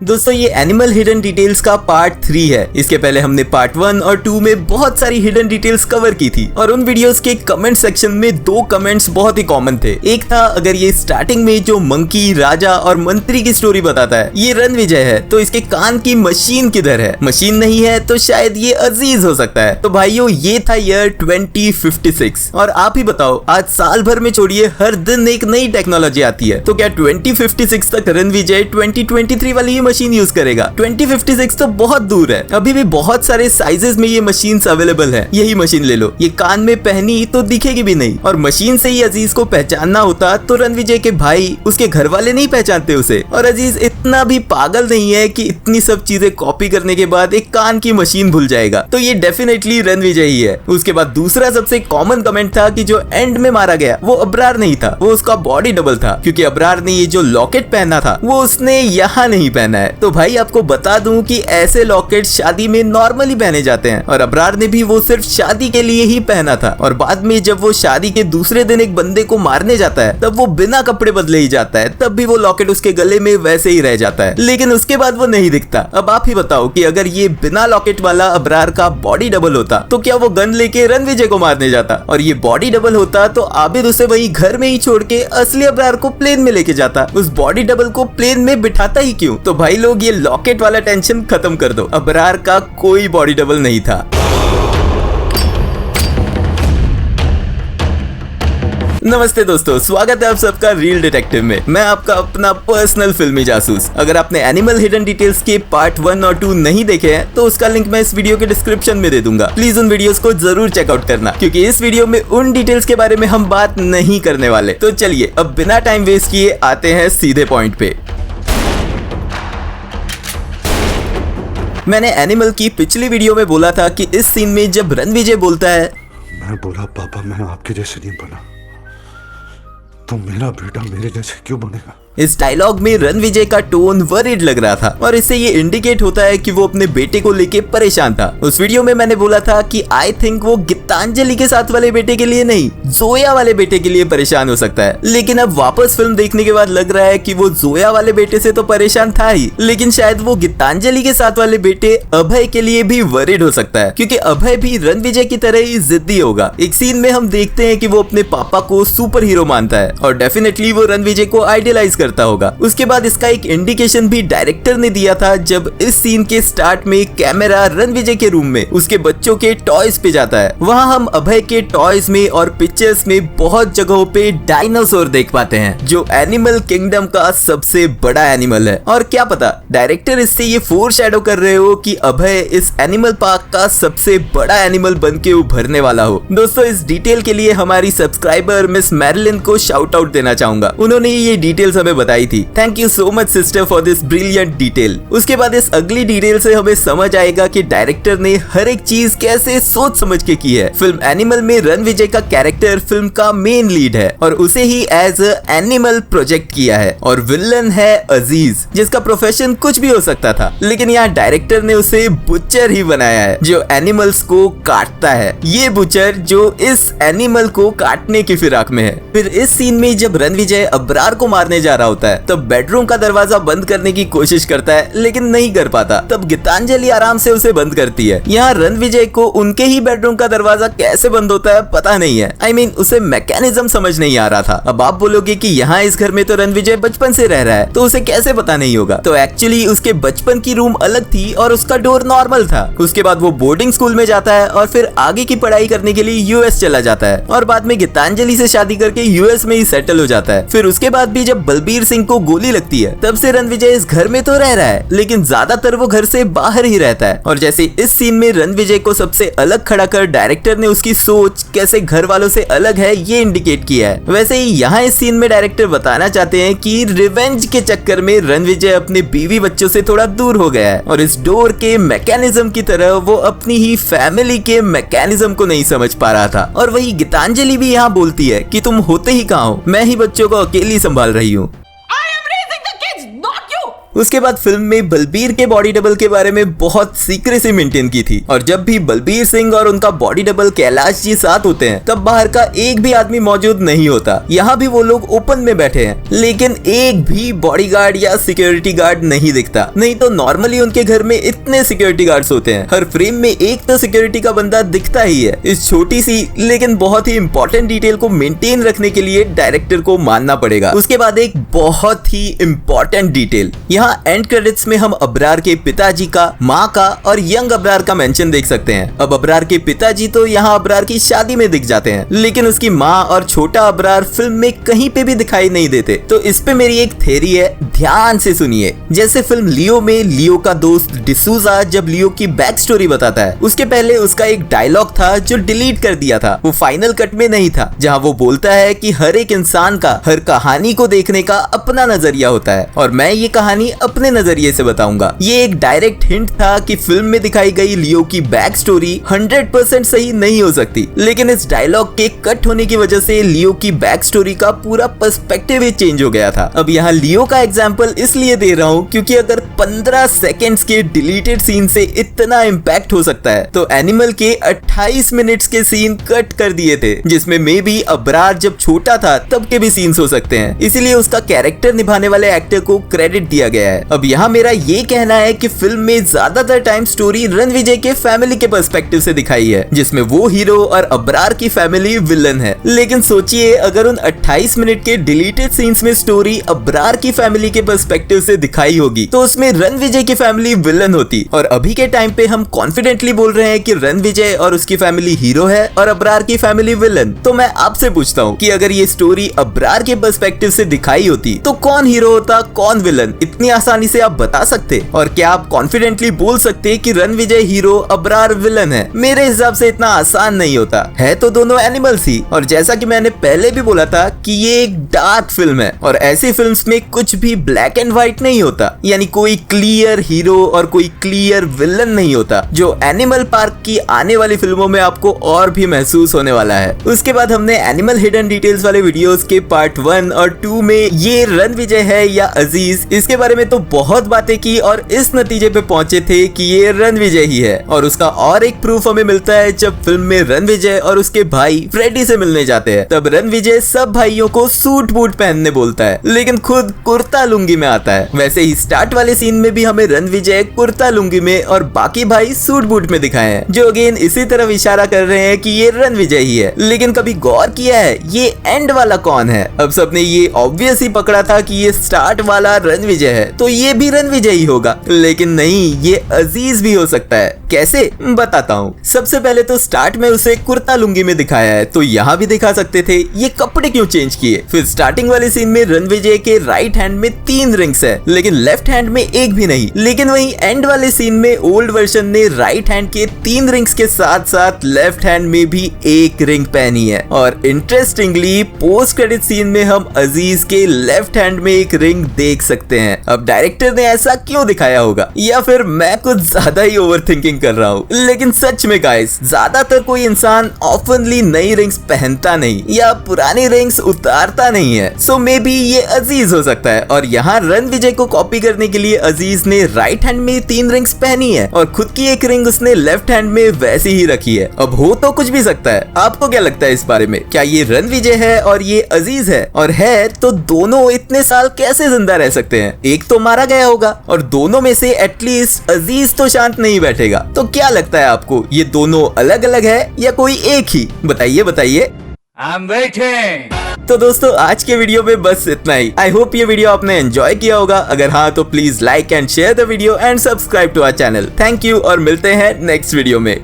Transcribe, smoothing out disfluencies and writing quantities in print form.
दोस्तों ये animal hidden details का पार्ट 3 है। इसके पहले हमने पार्ट 1 और 2 में बहुत सारी हिडन डिटेल्स कवर की थी और उन वीडियोस के कमेंट सेक्शन में 2 कमेंट्स बहुत ही कॉमन थे। एक था, अगर ये स्टार्टिंग में जो मंकी, राजा और मंत्री की स्टोरी बताता है ये रणविजय है तो इसके कान की मशीन किधर है? मशीन नहीं है तो शायद ये अजीज हो सकता है। तो भाइयों ये था ईयर 2056 और आप ही बताओ, आज साल भर में छोड़िए हर दिन एक नई टेक्नोलॉजी आती है, तो क्या 2056 तक रणविजय 2023 वाली मशीन यूज करेगा? 2056 तो बहुत दूर है, अभी भी बहुत सारे साइजेस में ये मशीन्स अवेलेबल है। यही मशीन ले लो, ये कान में पहनी तो दिखेगी भी नहीं और मशीन से ही अजीज को पहचानना होता तो रणविजय के भाई, उसके घर वाले नहीं पहचानते उसे। और अजीज इतना भी पागल नहीं है कि इतनी सब चीजें कॉपी करने के बाद एक कान की मशीन भूल जाएगा, तो ये डेफिनेटली रणविजय ही है। उसके बाद दूसरा सबसे कॉमन कमेंट था कि जो एंड में मारा गया वो अबरार नहीं था, वो उसका बॉडी डबल था, क्योंकि अबरार ने ये जो लॉकेट पहना था वो उसने यहाँ नहीं पहना है। तो भाई आपको बता दूं कि ऐसे लॉकेट शादी में नॉर्मली पहने जाते हैं और अबरार ने भी वो सिर्फ शादी के लिए ही पहना था। और बाद में जब वो शादी के दूसरे दिन एक बंदे को मारने जाता है तब वो बिना कपड़े बदले ही जाता है, तब भी वो लॉकेट उसके गले में वैसे ही रह जाता है, लेकिन उसके बाद वो नहीं दिखता। अब आप ही बताओ कि अगर ये बिना लॉकेट वाला अबरार का बॉडी डबल होता तो क्या वो गन लेके रणविजय को मारने जाता? और ये बॉडी डबल होता तो आबिद उसे वही घर में ही छोड़ के असली अबरार को प्लेन में लेके जाता, उस बॉडी डबल को प्लेन में बिठाता ही क्यों? तो भाई लोग ये लॉकेट वाला टेंशन खत्म कर दो, अबरार का कोई बॉडी डबल नहीं था। नमस्ते दोस्तों, स्वागत है आप सबका रील डिटेक्टिव में। मैं आपका अपना पर्सनल फिल्मी जासूस। अगर आपने एनिमल हिडन डिटेल्स के पार्ट 1 और 2 नहीं देखे हैं तो उसका लिंक मैं इस वीडियो के डिस्क्रिप्शन में दे दूंगा। प्लीज उन वीडियोस को जरूर चेकआउट करना, क्योंकि इस वीडियो में उन डिटेल्स के बारे में हम बात नहीं करने वाले। तो चलिए अब बिना टाइम वेस्ट किए आते हैं सीधे पॉइंट पे। मैंने एनिमल की पिछली वीडियो में बोला था कि इस सीन में जब रणविजय बोलता है, मैं बोला पापा मैं आपके जैसे नहीं बना, तो मेरा बेटा मेरे जैसे क्यों बनेगा? इस डायलॉग में रणविजय का टोन वरीड लग रहा था और इससे ये इंडिकेट होता है कि वो अपने बेटे को लेके परेशान था। उस वीडियो में मैंने बोला था कि आई थिंक वो गीतांजलि के साथ वाले बेटे के लिए नहीं, जोया वाले बेटे के लिए परेशान हो सकता है। लेकिन अब वापस फिल्म देखने के बाद लग रहा है कि वो जोया वाले बेटे से तो परेशान था ही, लेकिन शायद वो गीतांजलि के साथ वाले बेटे अभय के लिए भी वरीड हो सकता है, क्योंकि अभय भी रणविजय की तरह ही जिद्दी होगा। एक सीन में हम देखते हैं कि वो अपने पापा को सुपर हीरो मानता है और डेफिनेटली वो रणविजय को आइडियलाइज करता होगा। उसके बाद इसका एक इंडिकेशन भी डायरेक्टर ने दिया था जब इस सीन के स्टार्ट में कैमरा रणविजय के रूम में उसके बच्चों के टॉयज पे जाता है। वहाँ हम अभय के टॉयज में और पिक्चर्स में बहुत जगहों पे डायनासोर देख पाते हैं, जो एनिमल किंगडम का सबसे बड़ा एनिमल है। और क्या पता डायरेक्टर इससे ये फोरशैडो कर रहे हो कि अभय इस एनिमल पार्क का सबसे बड़ा एनिमल बन के उभरने वाला हो। दोस्तों इस डिटेल के लिए हमारी सब्सक्राइबर मिस मैरिलिन को शाउट आउट देना चाहूंगा, उन्होंने ये डिटेल्स हमें बताई थी। Thank you so much sister for this brilliant detail. उसके बाद इस अगली डिटेल से हमें समझ आएगा कि डायरेक्टर ने हर एक चीज कैसे सोच समझ के की है। फिल्म एनिमल में रणविजय का कैरेक्टर फिल्म का मेन लीड है और उसे ही एज अ एनिमल प्रोजेक्ट किया है, और विलन है अजीज, जिसका प्रोफेशन कुछ भी हो सकता था, लेकिन यहाँ डायरेक्टर ने उसे बुचर ही बनाया है जो एनिमल्स को काटता है। ये बुचर जो इस एनिमल को काटने की फिराक में है। फिर इस सीन में जब रणविजय अबरार को मारने जा रहा होता है तब बेडरूम का दरवाजा बंद करने की कोशिश करता है लेकिन नहीं कर पाता। तब गीतांजलि आराम से उसे बंद करती है। यहाँ रणविजय को उनके ही बेडरूम का दरवाजा कैसे बंद होता है पता नहीं है। I mean, उसे मैकेनिज्म समझ नहीं आ रहा था। अब आप बोलोगे कि यहाँ इस घर में तो रणविजय बचपन से रह रहा है तो उसे कैसे पता नहीं होगा? तो एक्चुअली उसके बचपन की रूम अलग थी और उसका डोर नॉर्मल था। उसके बाद वो बोर्डिंग स्कूल में जाता है और फिर आगे की पढ़ाई करने के लिए यूएस चला जाता है और बाद में गीतांजलि से शादी करके यूएस में ही सेटल हो जाता है। फिर उसके बाद भी जब बलबीर सिंह को गोली लगती है तब से रणविजय इस घर में तो रह रहा है, लेकिन ज्यादातर वो घर से बाहर ही रहता है। और जैसे इस सीन में रणविजय को सबसे अलग खड़ा कर डायरेक्टर ने उसकी सोच कैसे घर वालों से अलग है ये इंडिकेट किया है, वैसे ही यहाँ इस सीन में डायरेक्टर बताना चाहते हैं कि रिवेंज के चक्कर में रणविजय अपने बीवी बच्चों से थोड़ा दूर हो गया है और इस डोर के मैकेनिज्म की तरह वो अपनी ही फैमिली के मैकेनिज्म को नहीं समझ पा रहा था। और वही गीतांजलि भी यहाँ बोलती है कि तुम होते ही कहाँ हो, मैं ही बच्चों को अकेली संभाल रही हूँ। उसके बाद फिल्म में बलबीर के बॉडी डबल के बारे में बहुत सीक्रेसी मेंटेन की थी और जब भी बलबीर सिंह और उनका बॉडी डबल कैलाश जी साथ होते हैं तब बाहर का एक भी आदमी मौजूद नहीं होता। यहाँ भी वो लोग ओपन में बैठे हैं लेकिन एक भी बॉडीगार्ड या सिक्योरिटी गार्ड नहीं दिखता। नहीं तो नॉर्मली उनके घर में इतने सिक्योरिटी गार्ड्स होते हैं, हर फ्रेम में एक तो सिक्योरिटी का बंदा दिखता ही है। इस छोटी सी लेकिन बहुत ही इंपॉर्टेंट डिटेल को मेंटेन रखने के लिए डायरेक्टर को मानना पड़ेगा। उसके बाद एक बहुत ही इंपॉर्टेंट डिटेल, यहाँ एंड क्रेडिट्स में हम अबरार के पिताजी का, माँ का और यंग अबरार का मेंशन देख सकते हैं। अब अबरार के पिताजी तो यहाँ अबरार की शादी में दिख जाते हैं लेकिन उसकी माँ और छोटा अबरार फिल्म में कहीं पे भी दिखाई नहीं देते। तो इस पे मेरी एक थ्योरी है, ध्यान से सुनिए। जैसे फिल्म लियो में लियो का दोस्त डिसूजा जब लियो की बैक स्टोरी बताता है, उसके पहले उसका एक डायलॉग था जो डिलीट कर दिया था, वो फाइनल कट में नहीं था, जहाँ वो बोलता है कि हर एक इंसान का हर कहानी को देखने का अपना नजरिया होता है और मैं ये कहानी अपने नजरिए से बताऊंगा। ये एक डायरेक्ट हिंट था कि फिल्म में दिखाई गई लियो की बैक स्टोरी 100% सही नहीं हो सकती, लेकिन इस डायलॉग के कट होने की वजह से लियो की बैक स्टोरी का पूरा पर्सपेक्टिव ही चेंज हो गया था। अब यहाँ लियो का एग्जांपल इसलिए दे रहा हूँ क्योंकि अगर 15 सेकेंड्स के डिलीटेड सीन से इतना इम्पैक्ट हो सकता है तो एनिमल के 28 मिनट्स के सीन कट कर दिए थे, जिसमें मे बी अबरार जब छोटा था तब के भी सीन्स हो सकते हैं, इसीलिए उसका कैरेक्टर निभाने वाले एक्टर को क्रेडिट दिया गया है। अब यहाँ मेरा ये कहना है कि फिल्म में ज्यादातर टाइम स्टोरी रणविजय के फैमिली के पर्सपेक्टिव से दिखाई है, जिसमें वो हीरो और अबरार की फैमिली विलन है। लेकिन सोचिए अगर उन 28 मिनट के डिलीटेड सीन्स में स्टोरी अबरार की फैमिली के पर्सपेक्टिव से दिखाई होगी तो उसमें रणविजय की फैमिली विलन होती। और अभी के टाइम पे हम कॉन्फिडेंटली बोल रहे हैं कि रणविजय और उसकी फैमिली हीरो है और अबरार की फैमिली विलन। तो मैं आपसे पूछता हूँ कि अगर ये स्टोरी अबरार के पर्सपेक्टिव से दिखाई होती तो कौन हीरो होता, कौन विलन? इतनी आसानी से आप बता सकते? और क्या आप कॉन्फिडेंटली बोल सकते कि रणविजय हीरो अबरार विलन है? मेरे हिसाब से इतना आसान नहीं होता है। तो दोनों एनिमल्स ही, और जैसा कि मैंने पहले भी बोला था कि ये एक डार्क फिल्म है और ऐसी फिल्म्स में कुछ भी ब्लैक एंड व्हाइट नहीं होता, यानी कोई क्लियर हीरो और कोई क्लियर विलन नहीं होता, जो एनिमल पार्क की आने वाली फिल्मों में आपको और भी महसूस होने वाला है। उसके बाद हमने एनिमल हिडन डिटेल्स वाले वीडियोस के पार्ट 1 और 2 में ये रणविजय है या अजीज, इसके बारे में तो बहुत बातें की और इस नतीजे पे पहुंचे थे कि ये रणविजय ही है। और उसका और एक प्रूफ हमें मिलता है जब फिल्म में रणविजय और उसके भाई फ्रेडी से मिलने जाते हैं, तब रणविजय सब भाइयों को सूट बूट पहनने बोलता है लेकिन खुद कुर्ता लुंगी में आता है। वैसे ही स्टार्ट वाले सीन में भी हमें रणविजय कुर्ता लुंगी में और बाकी भाई सूट बूट में दिखाए हैं, जो अगेन इसी तरफ इशारा कर रहे हैं कि ये रणविजय ही है। लेकिन कभी गौर किया है ये एंड वाला कौन है? अब सबने ये ऑब्वियस ही पकड़ा था कि ये स्टार्ट वाला रणविजय है तो ये भी रणविजय ही होगा, लेकिन नहीं, ये अजीज भी हो सकता है। कैसे? बताता हूँ। सबसे पहले तो स्टार्ट में उसे कुर्ता लुंगी में दिखाया है तो यहाँ भी दिखा सकते थे, ये कपड़े क्यों चेंज किए? फिर स्टार्टिंग वाले सीन में रणविजय के राइट हैंड में 3 रिंग्स है लेकिन लेफ्ट हैंड में एक भी नहीं, लेकिन वहीं एंड वाले सीन में ओल्ड वर्जन ने राइट हैंड के 3 रिंग्स के साथ साथ लेफ्ट हैंड में भी एक रिंग पहनी है। और इंटरेस्टिंगली पोस्ट क्रेडिट सीन में हम अजीज के लेफ्ट हैंड में एक रिंग देख सकते हैं। अब डायरेक्टर ने ऐसा क्यों दिखाया होगा, या फिर मैं कुछ ज्यादा ही ओवर थिंकिंग कर रहा हूँ? लेकिन सच में गाइस, ज्यादातर कोई इंसान ऑफनली नई रिंग्स पहनता नहीं या पुरानी रिंग्स उतारता नहीं है, सो मे बी ये अजीज हो सकता है। और यहाँ रणविजय को कॉपी करने के लिए अजीज ने राइट हैंड में 3 रिंग्स पहनी है और खुद की एक रिंग उसने लेफ्ट हैंड में वैसी ही रखी है। अब हो तो कुछ भी सकता है, आपको क्या लगता है इस बारे में? क्या ये रणविजय है और ये अजीज है? और है तो दोनों इतने साल कैसे जिंदा रह सकते हैं? एक तो मारा गया होगा और दोनों में से एटलीस्ट अजीज तो शांत नहीं बैठेगा। तो क्या लगता है आपको, ये दोनों अलग अलग है या कोई एक ही? बताइए बताइए। I'm waiting. तो दोस्तों आज के वीडियो में बस इतना ही। आई होप ये वीडियो आपने एंजॉय किया होगा। अगर हाँ तो please like and share the video and subscribe to our channel. Thank you और मिलते हैं नेक्स्ट वीडियो में।